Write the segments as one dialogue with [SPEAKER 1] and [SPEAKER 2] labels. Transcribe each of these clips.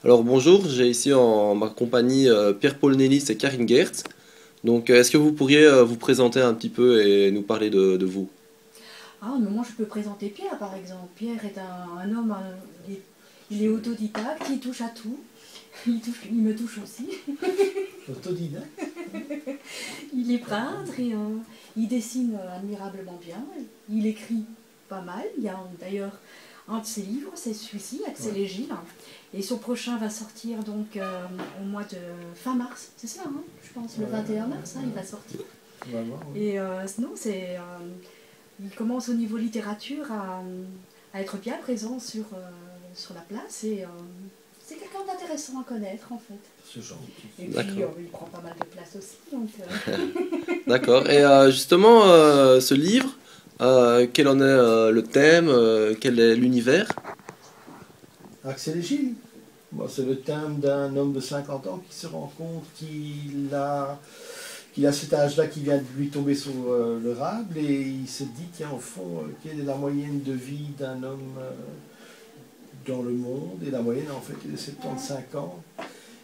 [SPEAKER 1] Alors bonjour, j'ai ici en ma compagnie Pierre-Paul Nélis et Karine Geerts. Donc est-ce que vous pourriez vous présenter un petit peu et nous parler de vous?
[SPEAKER 2] Ah, mais moi je peux présenter Pierre par exemple. Pierre est un homme, il est autodidacte, il touche à tout. Il me touche aussi.
[SPEAKER 3] Autodidacte.
[SPEAKER 2] Il est peintre et il dessine admirablement bien. Il écrit pas mal. Il y a d'ailleurs un de ses livres, c'est celui-ci, Axel et Gilles. Et son prochain va sortir donc au mois de fin mars, c'est ça, hein, je pense, le 21 mars, hein, il va sortir.
[SPEAKER 3] Vraiment, oui.
[SPEAKER 2] Et non, c'est, il commence au niveau littérature à être bien présent sur la place et c'est quelqu'un d'intéressant à connaître en fait.
[SPEAKER 3] Ce genre.
[SPEAKER 2] Et puis il prend pas mal de place aussi. Donc,
[SPEAKER 1] D'accord. Et justement, ce livre, quel en est le thème, quel est l'univers?
[SPEAKER 3] Axel et Gilles. Bon, c'est le thème d'un homme de 50 ans qui se rend compte qu'il a cet âge-là qui vient de lui tomber sur le rable et il se dit, tiens, au fond, quelle est la moyenne de vie d'un homme dans le monde? Et la moyenne, en fait, est de 75 ans.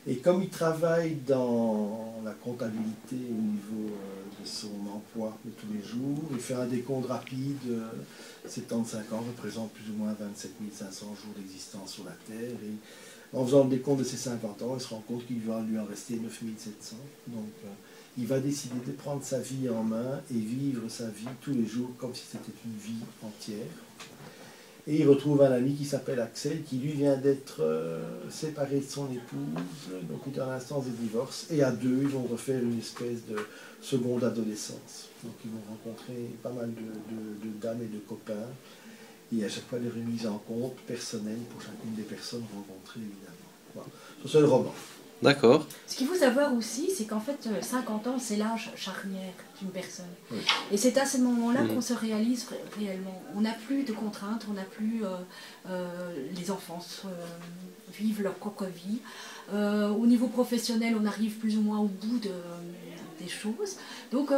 [SPEAKER 3] Et comme il travaille dans la comptabilité au niveau de son emploi de tous les jours, il fait un décompte rapide. 75 ans représente plus ou moins 27 500 jours d'existence sur la Terre. Et en faisant le décompte de ses 50 ans, il se rend compte qu'il va lui en rester 9 700. Donc il va décider de prendre sa vie en main et vivre sa vie tous les jours comme si c'était une vie entière. Et il retrouve un ami qui s'appelle Axel, qui lui vient d'être séparé de son épouse, donc il est en instance de divorce, et à deux, ils vont refaire une espèce de seconde adolescence. Donc ils vont rencontrer pas mal de dames et de copains, et à chaque fois des remises en compte personnelles pour chacune des personnes rencontrées, évidemment. Voilà. C'est le roman.
[SPEAKER 1] D'accord.
[SPEAKER 2] ce qu'il faut savoir aussi, c'est qu'en fait 50 ans c'est l'âge charnière d'une personne.
[SPEAKER 3] Oui.
[SPEAKER 2] Et c'est à ce moment-là qu'on se réalise réellement. On n'a plus de contraintes, on n'a plus les enfants vivent leur propre vie. Au niveau professionnel, on arrive plus ou moins au bout des choses. Donc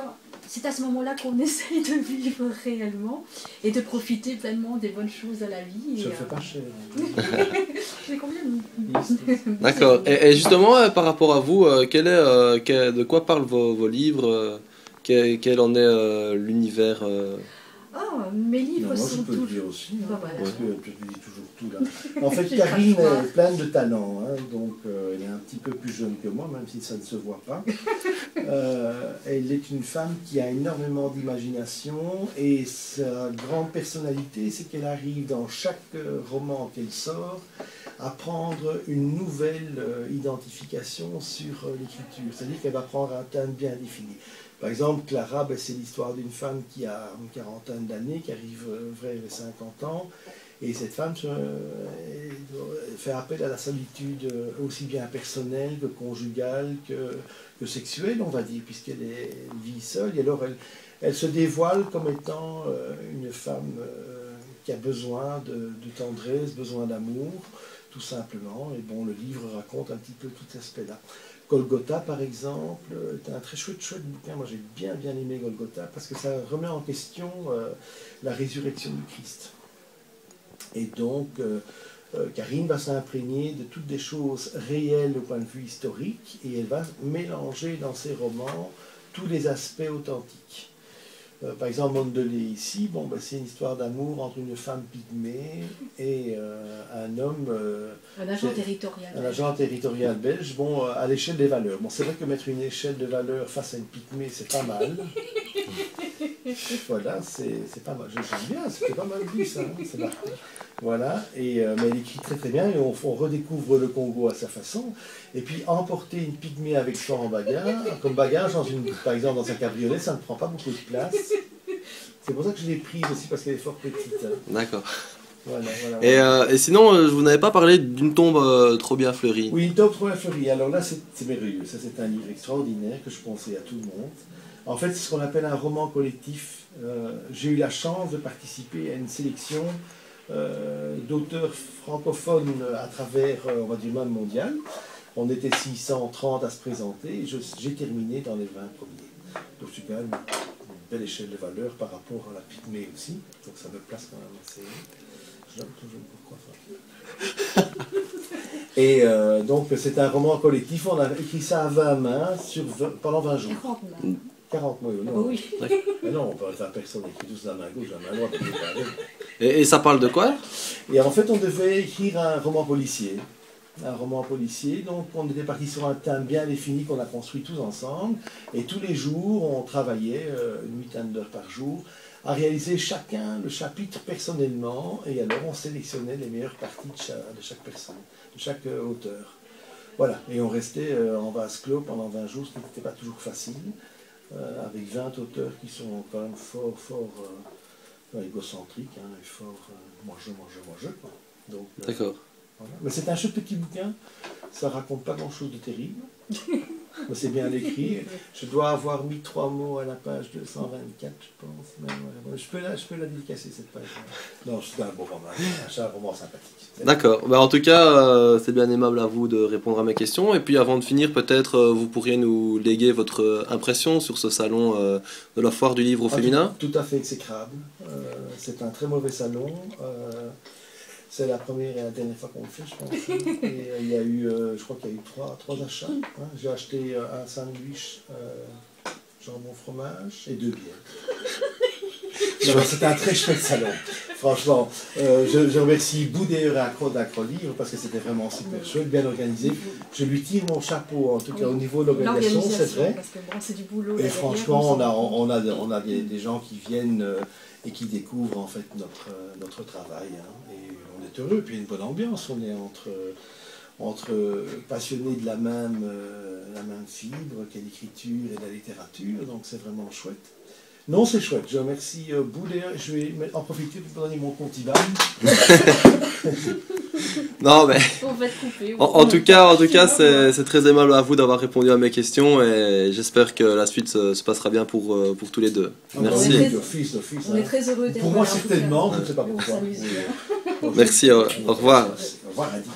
[SPEAKER 2] c'est à ce moment-là qu'on essaye de vivre réellement et de profiter pleinement des bonnes choses de la vie.
[SPEAKER 3] Ça ne fait pas cher.
[SPEAKER 2] J'ai combien
[SPEAKER 1] D'accord. Et justement, par rapport à vous, de quoi parlent vos livres? Quel en est l'univers?
[SPEAKER 2] Ah, mes livres
[SPEAKER 3] Non, moi,
[SPEAKER 2] sont
[SPEAKER 3] je peux le
[SPEAKER 2] toujours...
[SPEAKER 3] dire aussi, hein,
[SPEAKER 2] Bah, voilà.
[SPEAKER 3] parce que tu dis toujours tout là. En fait, Karine est pleine de talent, hein, donc elle est un petit peu plus jeune que moi, même si ça ne se voit pas. Elle est une femme qui a énormément d'imagination et sa grande personnalité, c'est qu'elle arrive dans chaque roman qu'elle sort à prendre une nouvelle identification sur l'écriture. C'est-à-dire qu'elle va prendre un thème bien défini. Par exemple, Clara, ben, c'est l'histoire d'une femme qui a une quarantaine d'années, qui arrive vers les 50 ans, et cette femme fait appel à la solitude aussi bien personnelle que conjugale que sexuelle, on va dire, puisqu'elle vit seule, et alors elle se dévoile comme étant une femme qui a besoin de tendresse, besoin d'amour, tout simplement, et bon, le livre raconte un petit peu tout cet aspect-là. Golgotha, par exemple, est un très chouette bouquin. Moi, j'ai bien aimé Golgotha parce que ça remet en question la résurrection du Christ. Et donc, Karine va s'imprégner de toutes des choses réelles au point de vue historique et elle va mélanger dans ses romans tous les aspects authentiques. Par exemple, Mondelez ici, bon, ben, c'est une histoire d'amour entre une femme pygmée et un homme...
[SPEAKER 2] un agent territorial.
[SPEAKER 3] Un agent territorial belge, bon, à l'échelle des valeurs. Bon, c'est vrai que mettre une échelle de valeurs face à une pygmée, c'est pas mal. Voilà, c'est pas mal. J'aime bien, c'était pas mal dit ça. Hein, voilà, et, mais elle écrit très bien et on redécouvre le Congo à sa façon. Et puis emporter une pygmée avec soi en bagage, comme bagage, par exemple dans un cabriolet, ça ne prend pas beaucoup de place. C'est pour ça que je l'ai prise aussi parce qu'elle est fort petite. Hein.
[SPEAKER 1] D'accord.
[SPEAKER 3] Voilà.
[SPEAKER 1] Et sinon, je vous n'avais pas parlé d'une tombe trop bien fleurie.
[SPEAKER 3] Oui, une tombe trop bien fleurie. Alors là, c'est merveilleux. Ça, c'est un livre extraordinaire que je conseille à tout le monde. En fait, c'est ce qu'on appelle un roman collectif. J'ai eu la chance de participer à une sélection d'auteurs francophones à travers, on va dire, le monde mondial. On était 630 à se présenter et j'ai terminé dans les 20 premiers. Donc, c'est quand même belle échelle de valeur par rapport à la Pygmée aussi. Donc ça me place quand même assez... Je donne toujours pourquoi ça. Et donc c'est un roman collectif, on a écrit ça à 20 mains pendant 20 jours.
[SPEAKER 2] 40 mains.
[SPEAKER 3] 40 mots, non.
[SPEAKER 2] Oui.
[SPEAKER 3] Mais non, on peut faire personne écrit tous la main gauche, la main droite.
[SPEAKER 1] Et ça parle de quoi?
[SPEAKER 3] Et en fait, on devait écrire un roman policier. Un roman policier, donc on était parti sur un thème bien défini qu'on a construit tous ensemble. Et tous les jours, on travaillait une huitaine d'heures par jour à réaliser chacun le chapitre personnellement. Et alors, on sélectionnait les meilleures parties de chaque personne, de chaque auteur. Voilà, et on restait en vase clos pendant 20 jours, ce qui n'était pas toujours facile. Avec 20 auteurs qui sont quand même fort égocentriques, hein, et fort moi je. Quoi. Donc,
[SPEAKER 1] D'accord.
[SPEAKER 3] Voilà. Mais c'est un chouette petit bouquin, ça raconte pas grand chose de terrible, mais c'est bien écrit. Je dois avoir mis 3 mots à la page 224, je pense. Mais, ouais, je peux la dédicacer cette page. Non, c'est un beau roman, c'est un roman sympathique.
[SPEAKER 1] D'accord. Bah, en tout cas, c'est bien aimable à vous de répondre à mes questions. Et puis avant de finir, peut-être vous pourriez nous léguer votre impression sur ce salon de la foire du livre au féminin.
[SPEAKER 3] Tout à fait exécrable. C'est un très mauvais salon. C'est la première et la dernière fois qu'on le fait, je pense. Et il y a eu, je crois qu'il y a eu trois achats. Hein. J'ai acheté un sandwich, jambon fromage et 2 bières. C'était un très chouette salon. Franchement, je remercie Boudéer et d'Acrolivre parce que c'était vraiment super chouette, bien organisé. Je lui tire mon chapeau, en tout cas au niveau de l'organisation, c'est vrai.
[SPEAKER 2] Parce que bon, c'est du boulot.
[SPEAKER 3] Et franchement, on a des gens qui viennent et qui découvrent en fait notre travail. Hein. Et on est heureux, puis il y a une bonne ambiance. On est entre passionnés de la même fibre qu'est l'écriture et la littérature, donc c'est vraiment chouette. Non, c'est chouette. Je remercie Boudéer. Je vais en profiter pour donner mon compte IBAN.
[SPEAKER 1] Non, mais
[SPEAKER 2] On va te couper.
[SPEAKER 1] en tout cas, c'est très aimable à vous d'avoir répondu à mes questions et j'espère que la suite se passera bien pour tous les deux. Merci.
[SPEAKER 3] D'office,
[SPEAKER 2] on est très heureux d'être
[SPEAKER 3] Pour moi, certainement. Je ne sais pas pourquoi.
[SPEAKER 1] Merci. Au revoir.
[SPEAKER 3] Au revoir, Adi.